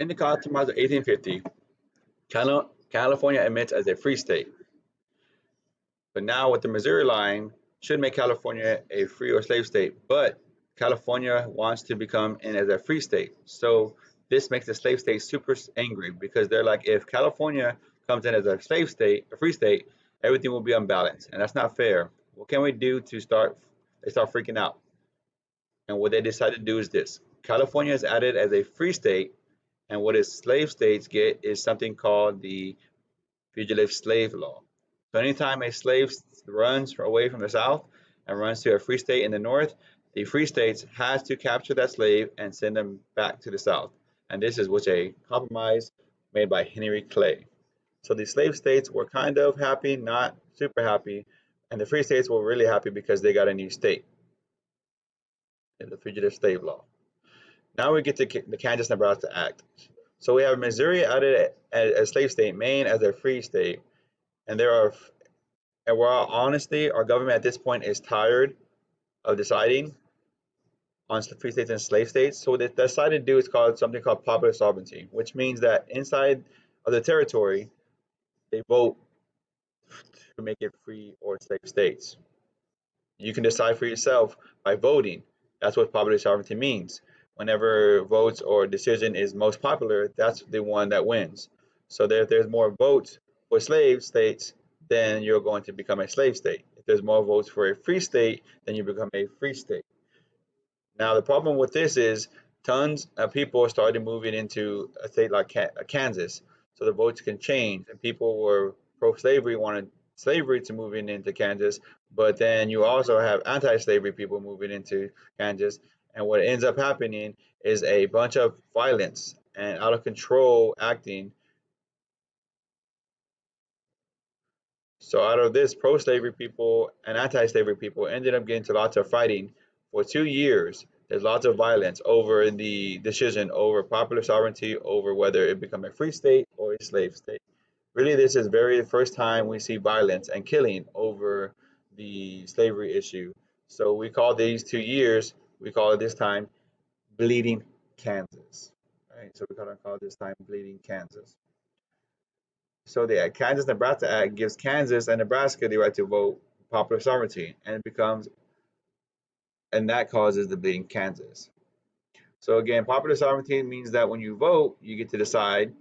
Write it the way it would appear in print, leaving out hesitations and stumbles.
In the Compromise of 1850, California admits as a free state, but now with the Missouri line should make California a free or slave state, but California wants to become in as a free state. So this makes the slave state super angry because they're like, if California comes in as a slave state, a free state, everything will be unbalanced, and that's not fair. What can we do to start? They start freaking out, and what they decided to do is this: California is added as a free state, and what its slave states get is something called the fugitive slave law. So anytime a slave runs away from the South and runs to a free state in the North, the free states has to capture that slave and send them back to the South. And this is which a compromise made by Henry Clay. So the slave states were kind of happy, not super happy, and the free states were really happy because they got a new state in the fugitive slave law. Now we get to the Kansas-Nebraska Act. So we have Missouri added as a slave state, Maine as a free state, and we're all honesty, our government at this point is tired of deciding on free states and slave states. So what they decided to do is called something called popular sovereignty, which means that inside of the territory, they vote to make it free or slave states. You can decide for yourself by voting. That's what popular sovereignty means. Whenever votes or decision is most popular, that's the one that wins. So if there's more votes for slave states, then you're going to become a slave state. If there's more votes for a free state, then you become a free state. Now the problem with this is tons of people started moving into a state like Kansas, so the votes can change, and people were pro-slavery, wanted slavery to move into Kansas, but then you also have anti-slavery people moving into Kansas, and what ends up happening is a bunch of violence and out of control acting. So out of this, pro-slavery people and anti-slavery people ended up getting into lots of fighting for 2 years. There's lots of violence over the decision over popular sovereignty, over whether it become a free state or a slave state. Really, this is very the first time we see violence and killing over the slavery issue. So we call these 2 years, we call it this time Bleeding Kansas. Right? So we call it this time Bleeding Kansas. So the Kansas-Nebraska Act gives Kansas and Nebraska the right to vote popular sovereignty, and it becomes, and that causes the Bleeding Kansas. So again, popular sovereignty means that when you vote, you get to decide